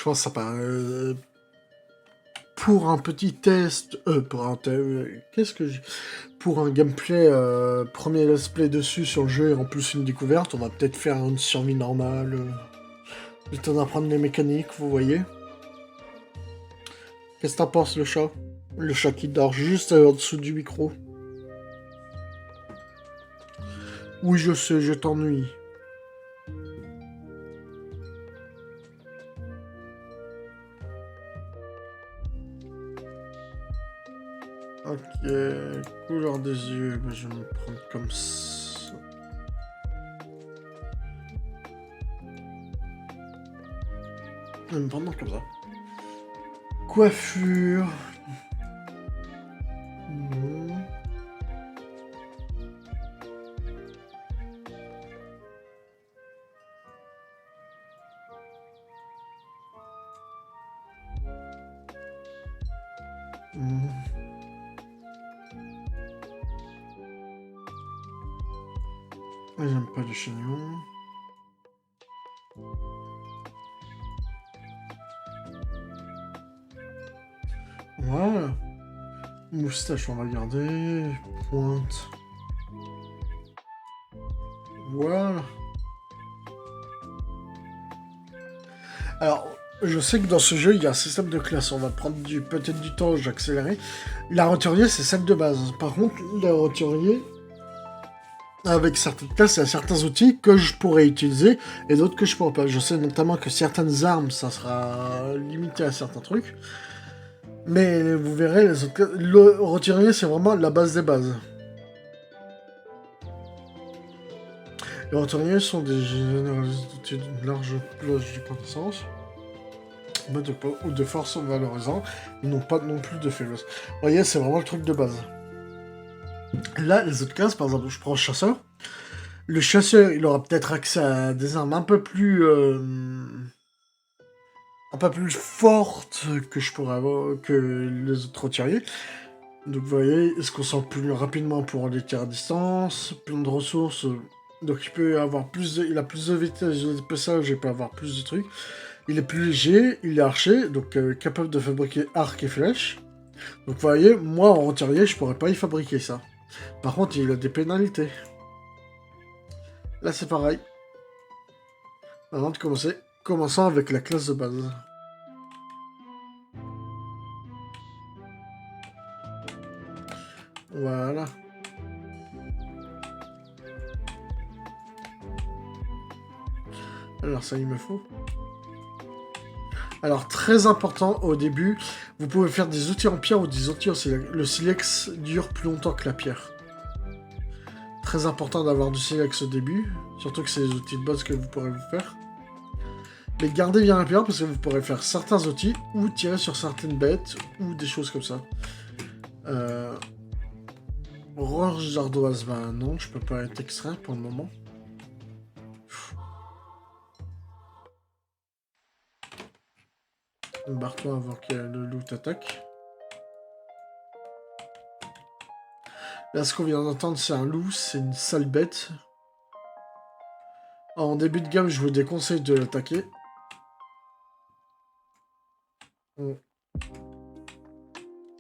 Je pense que ça paraît... pour un petit test... qu'est-ce que j'ai... Pour un gameplay, premier let's play dessus sur le jeu et en plus une découverte, on va peut-être faire une survie normale. Le temps d'apprendre les mécaniques, vous voyez. Qu'est-ce que t'en penses, le chat? Le chat qui dort juste en dessous du micro. Oui, je sais, je t'ennuie. Ok, couleur des yeux, ben, je vais me prendre comme ça. Je vais me prendre comme ça. Coiffure. Non. J'aime pas les chignons. Voilà. Moustache, on va garder. Pointe. Voilà. Alors, je sais que dans ce jeu, il y a un système de classe. On va prendre peut-être du temps, j'accélérer. La roturier, c'est celle de base. Par contre, la roturier, avec certaines classes, il y a certains outils que je pourrais utiliser et d'autres que je pourrais pas. Je sais notamment que certaines armes, ça sera limité à certains trucs. Mais vous verrez, les autres classes... Le roturier, c'est vraiment la base des bases. Les roturiers sont des généralistes d'outils d'une large plage de connaissances ou de force valorisant. Ils n'ont pas non plus de faiblesse. Vous voyez, c'est vraiment le truc de base. Là, les autres classes, par exemple, je prends le chasseur. Le chasseur, il aura peut-être accès à des armes un peu plus fortes que je pourrais avoir que les autres roturiers. Donc vous voyez, il se concentre plus rapidement pour les tirs à distance, plein de ressources. Donc il peut avoir il a plus de vitesse de dépassage, il peut avoir plus de trucs. Il est plus léger, il est archer, donc capable de fabriquer arc et flèches. Donc vous voyez, moi en roturier, je pourrais pas y fabriquer ça. Par contre, il a des pénalités. Là c'est pareil. Avant de commencer, commençons avec la classe de base. Voilà. Alors ça, il me faut. Alors, très important au début, vous pouvez faire des outils en pierre ou des outils en silex. Le silex dure plus longtemps que la pierre. Très important d'avoir du silex au début, surtout que c'est les outils de base que vous pourrez vous faire. Mais gardez bien la pierre parce que vous pourrez faire certains outils ou tirer sur certaines bêtes ou des choses comme ça. Roche d'ardoise, bah non, je peux pas être extrait pour le moment. Barre-toi avant que le loup t'attaque. Là, ce qu'on vient d'entendre, c'est un loup, c'est une sale bête. En début de gamme, je vous déconseille de l'attaquer.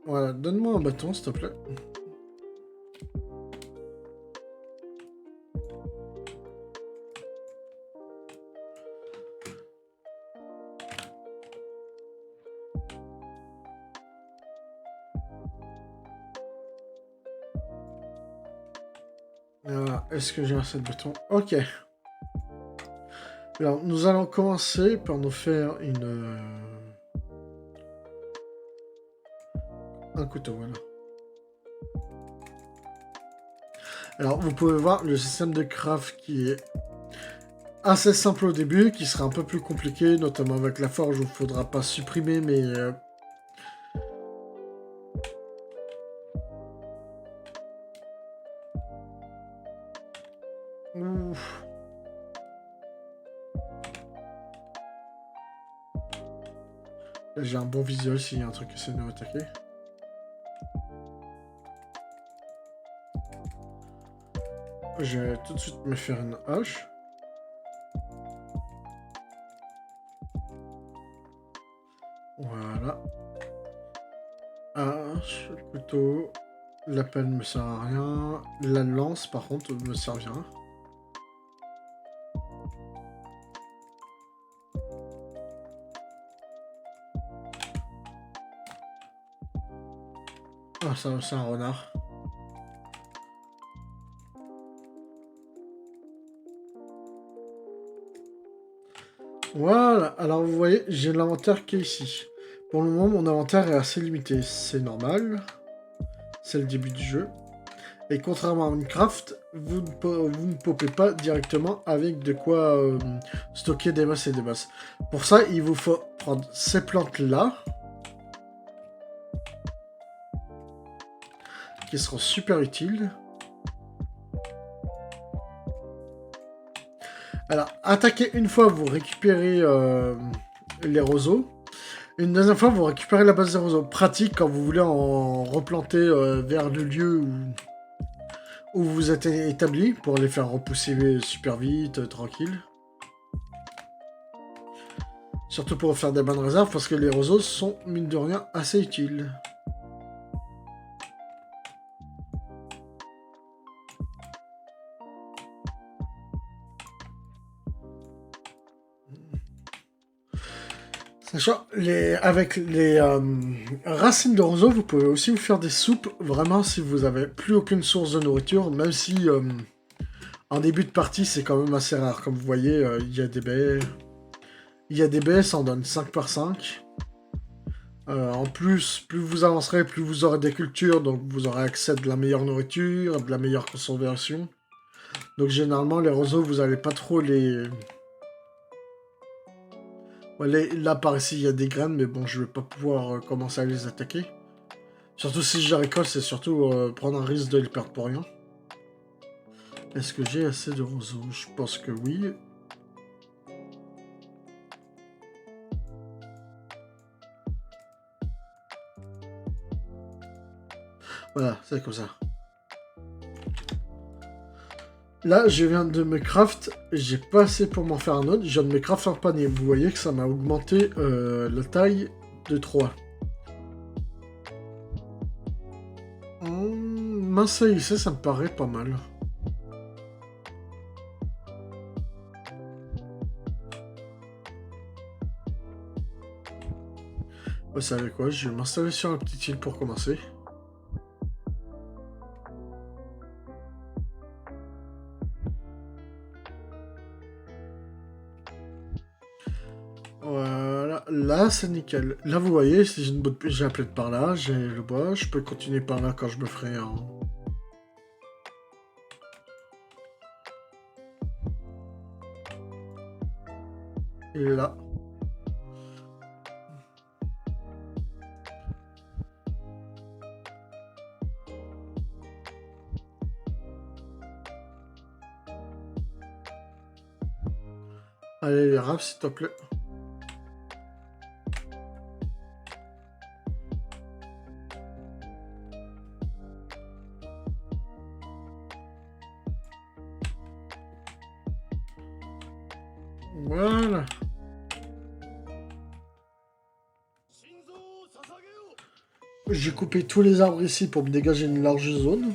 Voilà, donne-moi un bâton, s'il te plaît. Est-ce que j'ai assez de bâtons? Ok. Alors, nous allons commencer par nous faire un couteau, voilà. Alors, vous pouvez voir le système de craft qui est assez simple au début, qui sera un peu plus compliqué, notamment avec la forge où il ne faudra pas supprimer, mais... Ouf. Là, j'ai un bon visuel s'il y a un truc qui essaie de m'attaquer. Je vais tout de suite me faire une hache. Voilà. Le couteau. La pelle me sert à rien. La lance, par contre, me servira. Ah, ça, c'est un renard. Voilà, alors vous voyez, j'ai l'inventaire qui est ici. Pour le moment, mon inventaire est assez limité. C'est normal. C'est le début du jeu. Et contrairement à Minecraft, vous ne popez pas directement avec de quoi stocker des masses et des masses. Pour ça, il vous faut prendre ces plantes-là, qui seront super utiles. Alors, attaquez une fois, vous récupérez les roseaux. Une deuxième fois, vous récupérez la base des roseaux. Pratique quand vous voulez en replanter vers le lieu où vous êtes établi, pour les faire repousser super vite, tranquille. Surtout pour faire des bonnes réserves, parce que les roseaux sont, mine de rien, assez utiles. Sachant, avec les racines de roseaux, vous pouvez aussi vous faire des soupes, vraiment, si vous avez plus aucune source de nourriture, même si en début de partie, c'est quand même assez rare. Comme vous voyez, il y a des baies. Il y a des baies, ça en donne 5 par 5. En plus, plus vous avancerez, plus vous aurez des cultures, donc vous aurez accès à de la meilleure nourriture, de la meilleure conservation. Donc généralement, les roseaux, vous n'allez pas trop les... Là, par ici, il y a des graines, mais bon, je vais pas pouvoir commencer à les attaquer. Surtout si je les récolte, c'est surtout prendre un risque de les perdre pour rien. Est-ce que j'ai assez de roseaux? Je pense que oui. Voilà, c'est comme ça. Là, je viens de me craft, j'ai pas assez pour m'en faire un autre, je viens de me craft un panier. Vous voyez que ça m'a augmenté la taille de 3. Mince, ici, ça me paraît pas mal. Vous savez quoi, je vais m'installer sur un petit île pour commencer. Voilà, là c'est nickel. Là vous voyez, si j'ai un plaid par là, j'ai le bois, je peux continuer par là quand je me ferai un... Et là. Allez les rafs s'il te plaît. Voilà. J'ai coupé tous les arbres ici pour me dégager une large zone.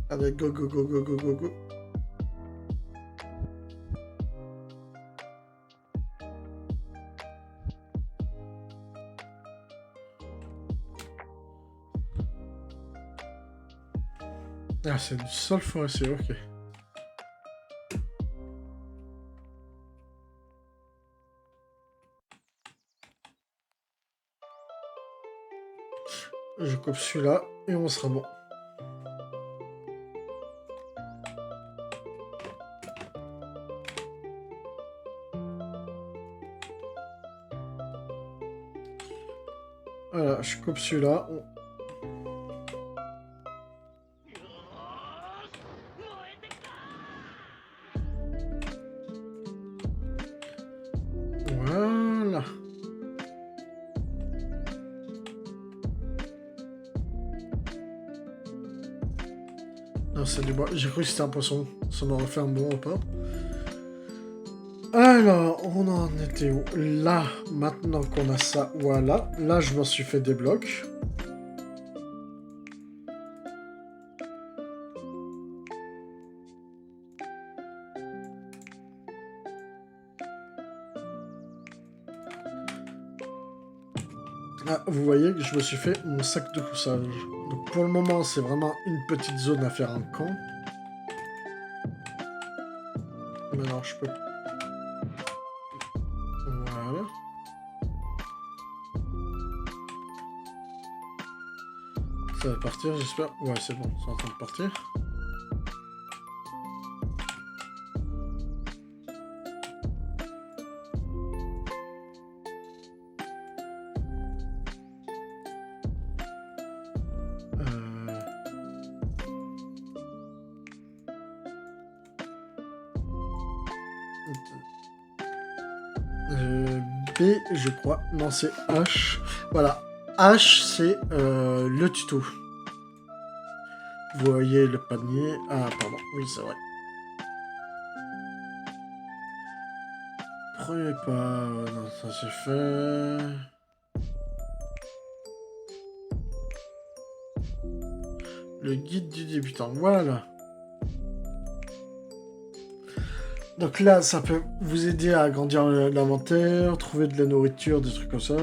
Allez, go, go, go, go, go, go, go. Ah, c'est du sol forestier, ok. Je coupe celui-là et on sera bon. Voilà, je coupe celui-là. Voilà. Non, c'est du bois. J'ai cru que c'était un poisson. Ça m'aurait fait un bon repas. Alors, on en était où? Là, maintenant qu'on a ça, voilà. Là, je m'en suis fait des blocs. Ah, vous voyez que je me suis fait mon sac de couchage. Donc pour le moment, c'est vraiment une petite zone à faire un camp. Mais alors, je peux... Voilà. Ça va partir, j'espère. Ouais, c'est bon, c'est en train de partir. B, je crois. Non, c'est H. Voilà. H, c'est le tuto. Vous voyez le panier. Ah, pardon. Oui, c'est vrai. Premier pas. Non, ça c'est fait. Le guide du débutant. Voilà. Donc là, ça peut vous aider à agrandir l'inventaire, trouver de la nourriture, des trucs comme ça.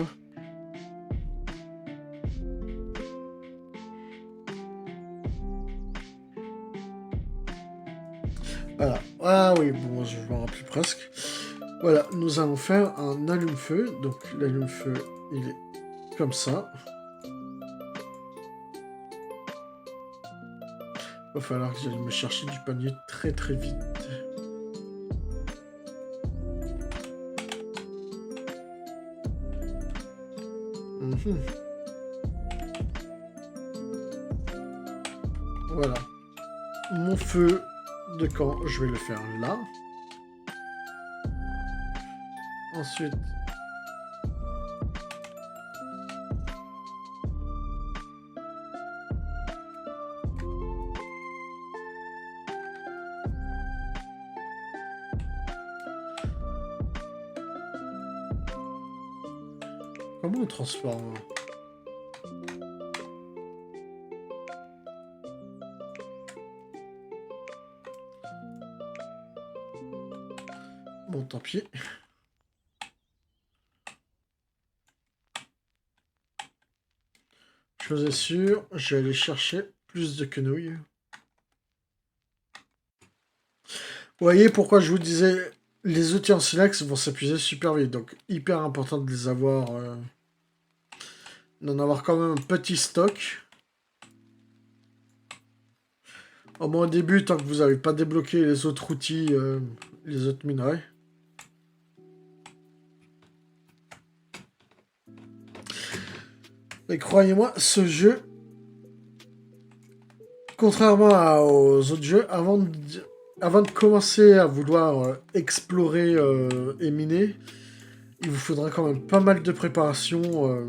Voilà. Ah oui, bon, je m'en rappelle presque. Voilà, nous allons faire un allume-feu. Donc l'allume-feu, il est comme ça. Il va falloir que j'aille me chercher du panier très très vite. Voilà. Mon feu de camp, je vais le faire là. Ensuite... Comment on transforme? Bon, tant pis. Chose est sûre, je vais aller chercher plus de quenouilles. Vous voyez pourquoi je vous disais, les outils en silex vont s'épuiser super vite. Donc, hyper important de les avoir... d'en avoir quand même un petit stock. Au moins au début, tant que vous n'avez pas débloqué les autres outils, les autres minerais. Et croyez-moi, ce jeu, contrairement aux autres jeux, avant de commencer à vouloir explorer et miner, il vous faudra quand même pas mal de préparation,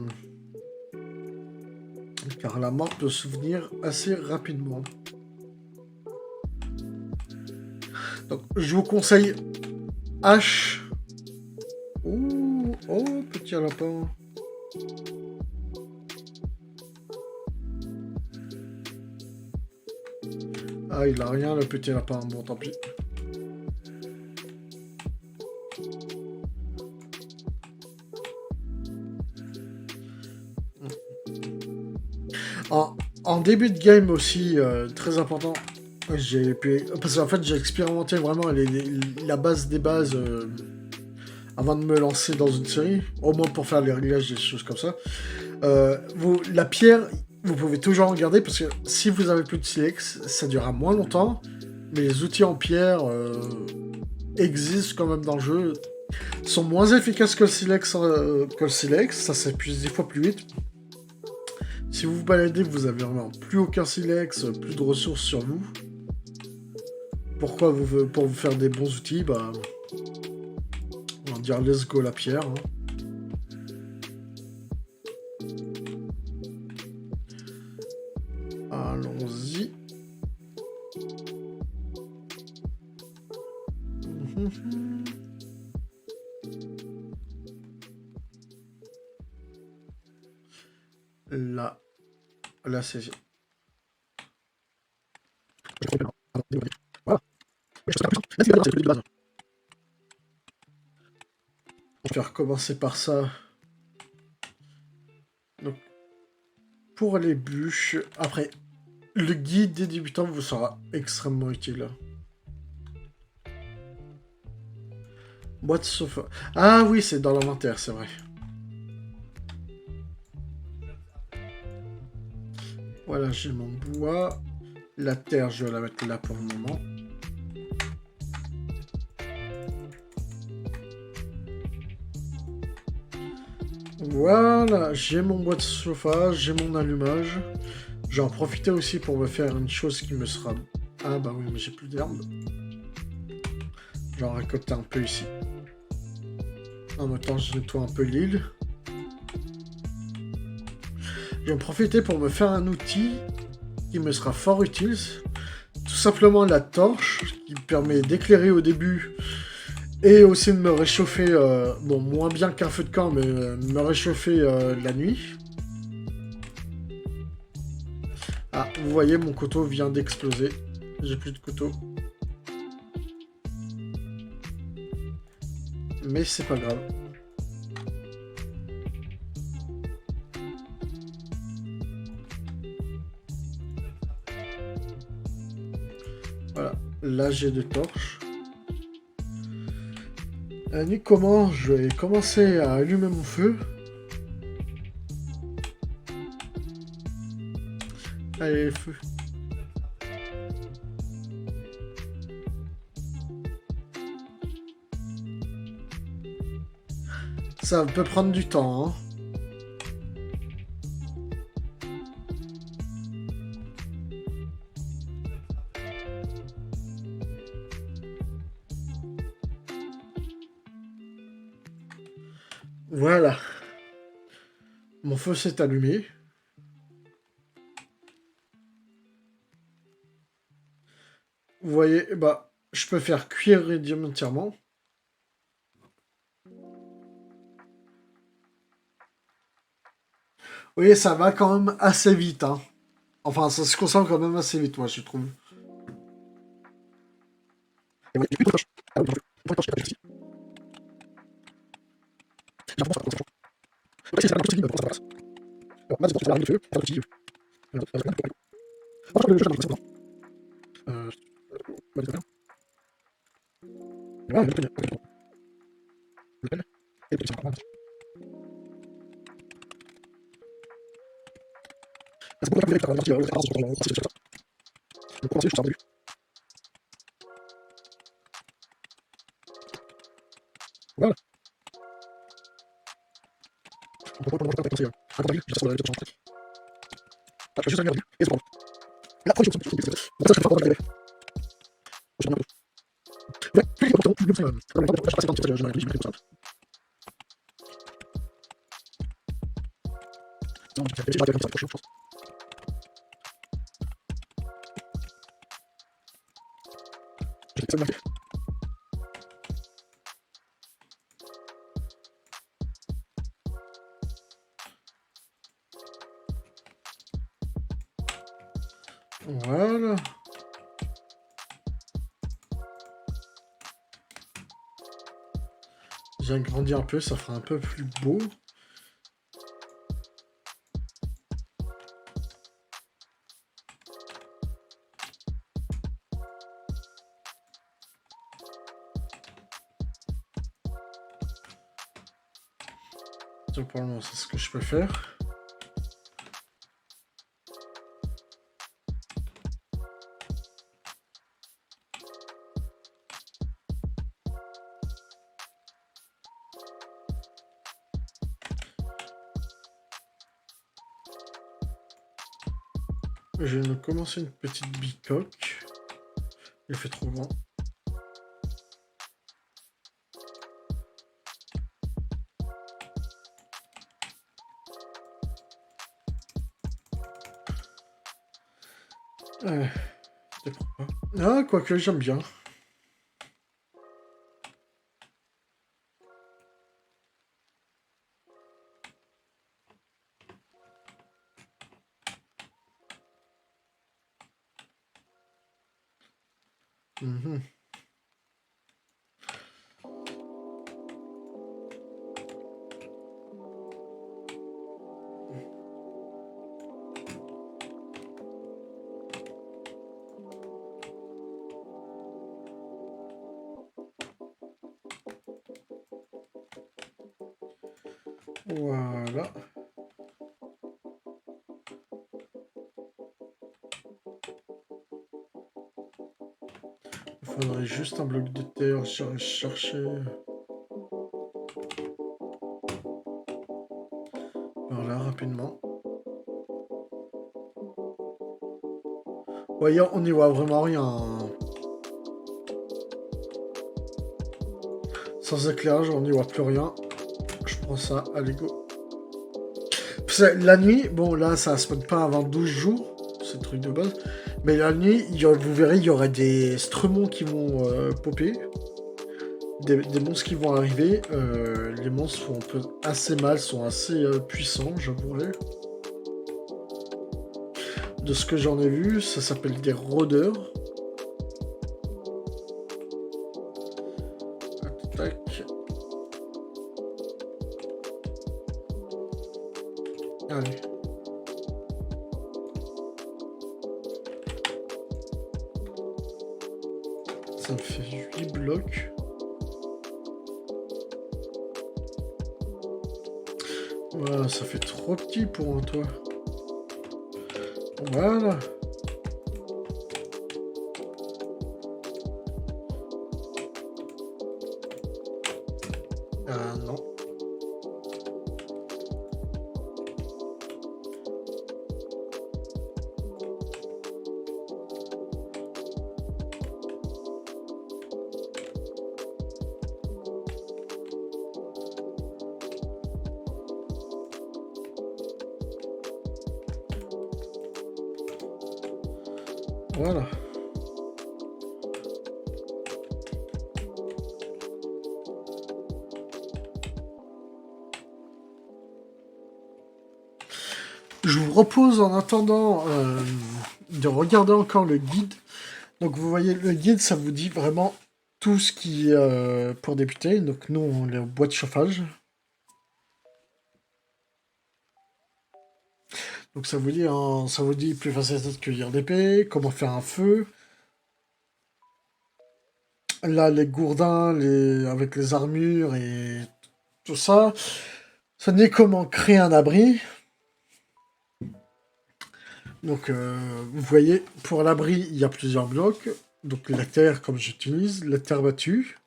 car la mort peut se venir assez rapidement. Donc, je vous conseille H. Ouh, oh, petit lapin. Ah, il a rien, le petit lapin. Bon, tant pis. En début de game aussi, très important, parce qu'en fait j'ai expérimenté vraiment la base des bases avant de me lancer dans une série, au moins pour faire les réglages, des choses comme ça. La pierre, vous pouvez toujours en garder, parce que si vous avez plus de silex, ça durera moins longtemps, mais les outils en pierre existent quand même dans le jeu, sont moins efficaces que le silex, ça s'épuise 10 fois plus vite. Si vous vous baladez, vous avez vraiment plus aucun silex, plus de ressources sur vous. Pourquoi pour vous faire des bons outils, bah... On va dire let's go la pierre. Hein. Allons-y. Là. Là, c'est... Voilà. Je vais recommencer par ça. Donc, pour les bûches... Après, le guide des débutants vous sera extrêmement utile. Boîte sofa. Ah oui, c'est dans l'inventaire, c'est vrai. Voilà, j'ai mon bois. La terre, je vais la mettre là pour le moment. Voilà, j'ai mon bois de chauffage, j'ai mon allumage. J'en profiter aussi pour me faire une chose qui me sera... Ah bah oui, mais j'ai plus d'herbe. J'en récolte un peu ici. En même temps, je nettoie un peu l'île. J'en profiter pour me faire un outil qui me sera fort utile. Tout simplement la torche, qui me permet d'éclairer au début et aussi de me réchauffer, bon, moins bien qu'un feu de camp, mais me réchauffer la nuit. Ah, vous voyez, mon couteau vient d'exploser. J'ai plus de couteau. Mais c'est pas grave. Voilà, là j'ai deux torches. La nuit commence, je vais commencer à allumer mon feu. Allez, feu. Ça peut prendre du temps, hein. Voilà. Mon feu s'est allumé. Vous voyez, bah, je peux faire cuire rudimentairement. Vous voyez, ça va quand même assez vite, hein. Enfin, ça se consomme quand même assez vite, moi, je trouve. Voilà. Voilà. J'ai agrandi un peu, ça fera un peu plus beau. Tout pour le moment, c'est ce que je peux faire. Je vais me commencer une petite bicoque. Il fait trop grand. C'était pourquoi. Ah, quoique, j'aime bien. Mhm. Voilà. Il faudrait juste un bloc de terre, j'irai chercher. Voilà, rapidement. Voyez, on n'y voit vraiment rien. Sans éclairage, on n'y voit plus rien. Je prends ça, allez go. La nuit, bon là ça se passe pas avant 12 jours, c'est le truc de base. Mais la nuit, vous verrez, il y aura des strumons qui vont popper. Des monstres qui vont arriver. Les monstres font un peu assez mal, sont assez puissants, j'avouerai. De ce que j'en ai vu, ça s'appelle des rôdeurs. Tac. Allez. Ça me fait 8 blocs. Voilà, ça fait trop petit pour un toit. Voilà. Ah non. Voilà. Je vous propose en attendant de regarder encore le guide. Donc vous voyez, le guide, ça vous dit vraiment tout ce qui est pour débuter. Donc nous, on est au bois de chauffage. Donc ça vous dit plus facile de cueillir d'épée, comment faire un feu. Là, les gourdins, avec les armures et tout ça. Ça dit comment créer un abri. Donc, vous voyez, pour l'abri, il y a plusieurs blocs. Donc, la terre, comme j'utilise, la terre battue.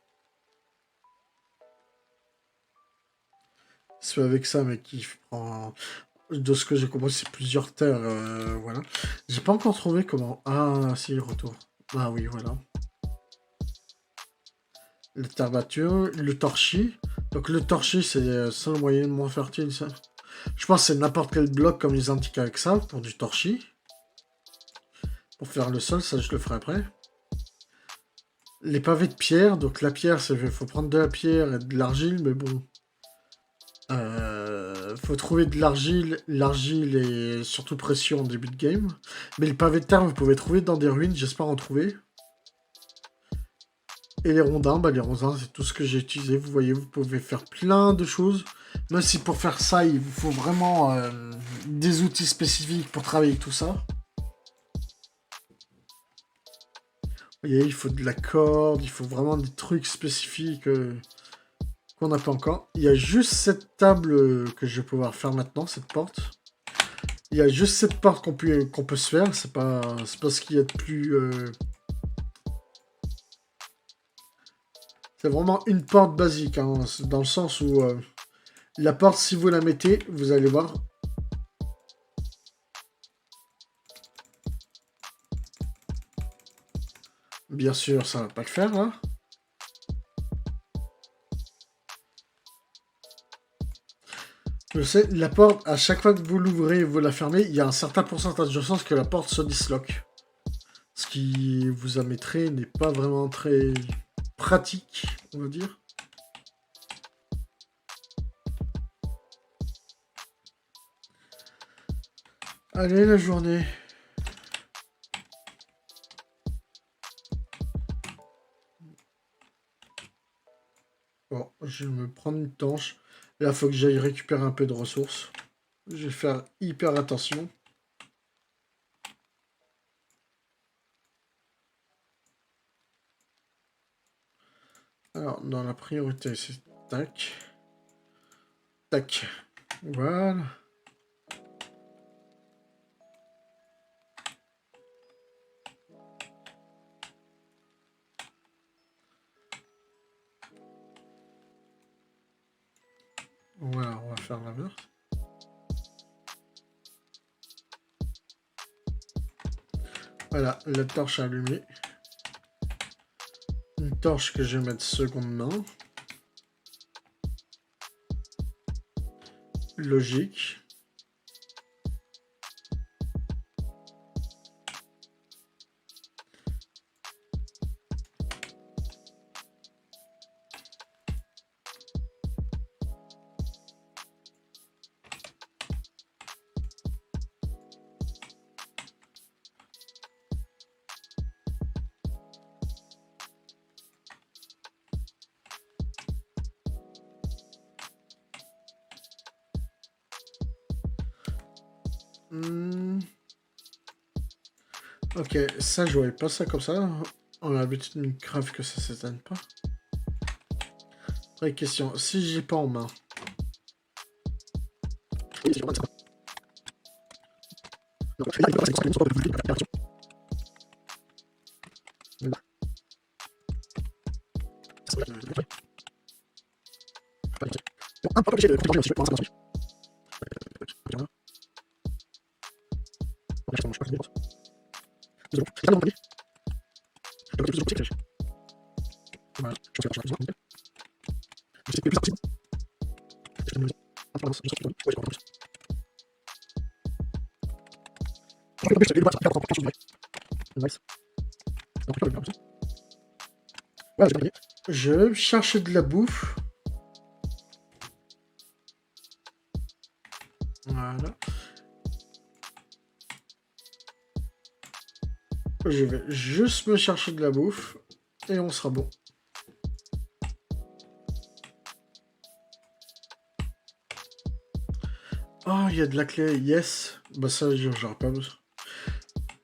C'est avec ça, mais qui prend... De ce que j'ai compris, c'est plusieurs terres, voilà. J'ai pas encore trouvé comment... Ah, si, retour. Ah oui, voilà. La terre battue, le torchis. Donc, le torchis, c'est le seul moyen moins fertile, ça. Je pense que c'est n'importe quel bloc, comme ils indiquent avec ça, pour du torchis. Pour faire le sol, ça, je le ferai après. Les pavés de pierre, donc la pierre, il faut prendre de la pierre et de l'argile, mais bon. Faut trouver de l'argile. L'argile est surtout précieux en début de game. Mais les pavés de terre, vous pouvez trouver dans des ruines, j'espère en trouver. Et les rondins, les rondins, c'est tout ce que j'ai utilisé. Vous voyez, vous pouvez faire plein de choses. Même si pour faire ça, il vous faut vraiment des outils spécifiques pour travailler tout ça. Vous voyez, il faut de la corde, il faut vraiment des trucs spécifiques qu'on n'a pas encore. Il y a juste cette table que je vais pouvoir faire maintenant, cette porte. Il y a juste cette porte qu'on peut se faire, c'est pas ce qu'il y a de plus... C'est vraiment une porte basique, hein, dans le sens où la porte, si vous la mettez, vous allez voir... Bien sûr, ça va pas le faire, là. Je sais, la porte, à chaque fois que vous l'ouvrez et vous la fermez, il y a un certain pourcentage de chance que la porte se disloque. Ce qui vous amènerait n'est pas vraiment très pratique, on va dire. Allez, la journée. Bon, je vais me prendre une tanche. Là, il faut que j'aille récupérer un peu de ressources. Je vais faire hyper attention. Alors, dans la priorité, c'est tac. Tac. Voilà. Voilà, on va faire l'inverse. Voilà, la torche allumée. Une torche que je vais mettre seconde main. Logique. Ok, ça, je voyais pas ça comme ça. On a l'habitude de Minecraft que ça s'éteigne pas. Vraie question, si j'ai pas en main. Je vais chercher de la bouffe. Voilà. Je vais juste me chercher de la bouffe et on sera bon. Oh, il y a de la clé, yes. Bah ça, j'aurais pas besoin.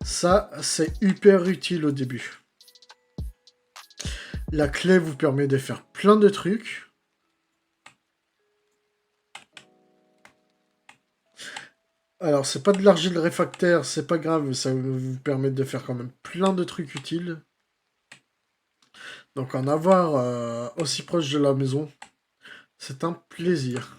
Ça, c'est hyper utile au début. La clé vous permet de faire plein de trucs. Alors, c'est pas de l'argile réfractaire, c'est pas grave, ça vous permet de faire quand même plein de trucs utiles. Donc, en avoir aussi proche de la maison, c'est un plaisir.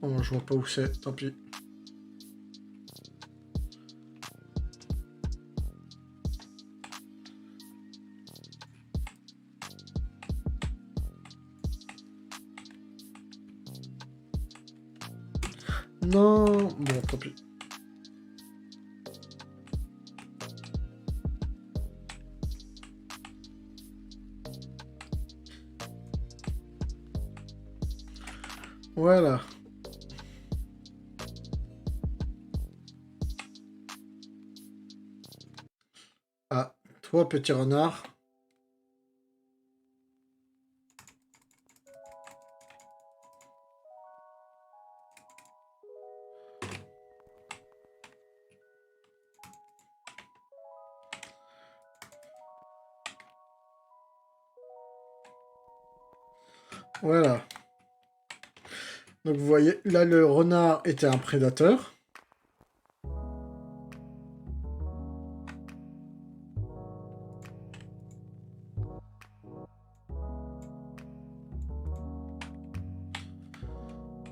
Oh, je vois pas où c'est, tant pis. Non, bon, tant pis. Voilà. Ah, toi, petit renard. Voilà. Donc vous voyez, là le renard était un prédateur.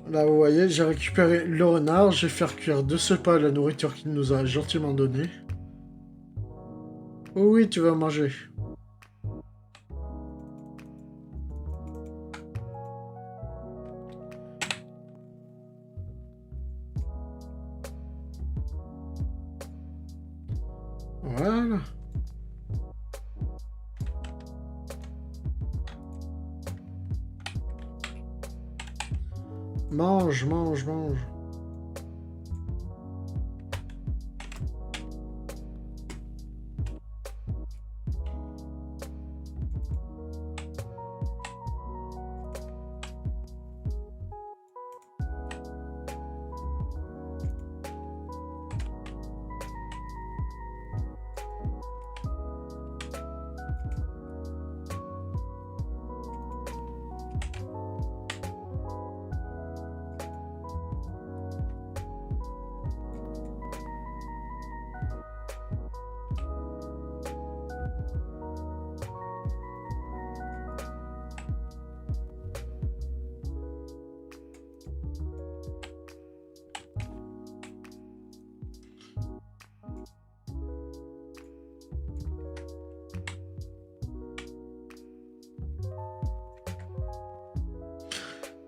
Là vous voyez, j'ai récupéré le renard, je vais faire cuire de ce pas la nourriture qu'il nous a gentiment donnée. Oh oui, tu vas manger. Voilà. Mange, mange, mange.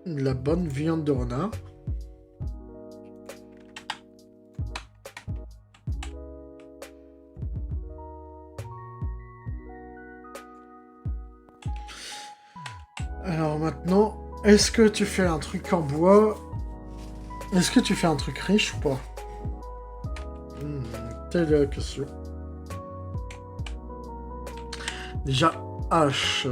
De la bonne viande de renard. Alors maintenant, est-ce que tu fais un truc en bois? Est-ce que tu fais un truc riche ou pas? Telle est la question. Déjà, hache.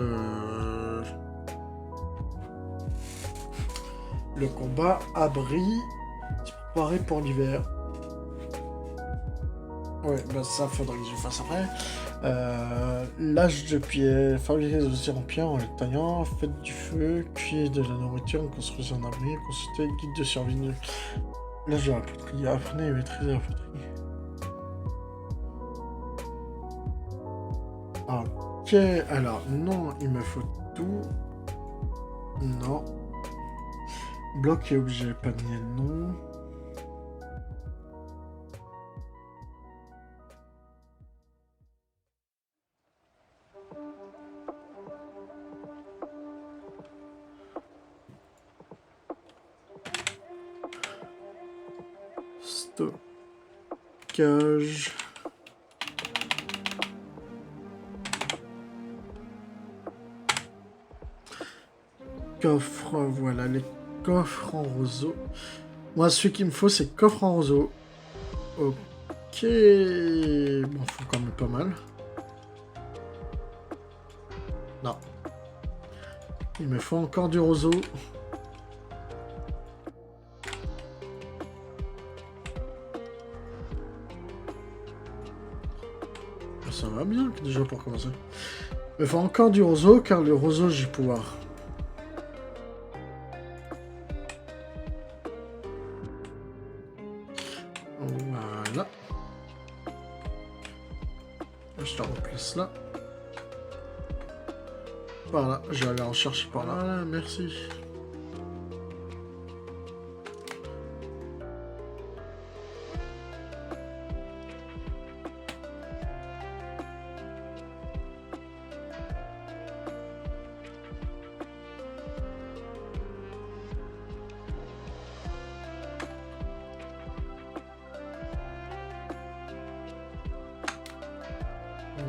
Le combat, abri. C'est préparé pour l'hiver. Ouais, bah ça faudrait que je fasse après. L'âge de pierre, fabriquer des outils en pierre en les taillant, faites du feu, cueillez de la nourriture en construisant un abri, consultez le guide de survie. L'âge de la poterie, apprenez et maîtrisez la poterie. Ok, alors non, il me faut tout. Non. Bloc et objet, panier, non. Stockage. Coffre, voilà, les coffres en roseau. Moi, celui qu'il me faut, c'est coffre en roseau. Ok. Bon, faut quand même pas mal. Non. Il me faut encore du roseau. Ça va bien, déjà, pour commencer. Il me faut encore du roseau, car le roseau, j'ai pouvoir. Voilà. Je te replace là. Voilà, je vais aller en chercher par là. Voilà, merci.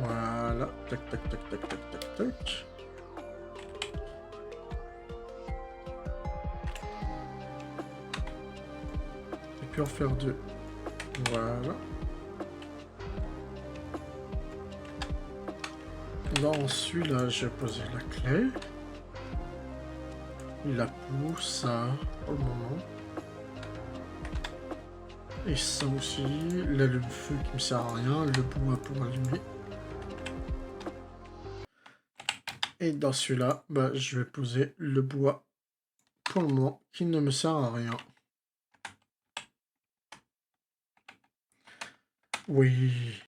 Voilà, tac, tac, tac, tac, tac, tac, tac. Et puis en faire deux. Voilà. Dans celui-là, j'ai posé la clé. La pousse, ça, pour le moment. Et ça aussi. Là, le feu qui me sert à rien. Le bois pour allumer. Et dans celui-là, bah, je vais poser le bois pour le moment, qui ne me sert à rien. Oui.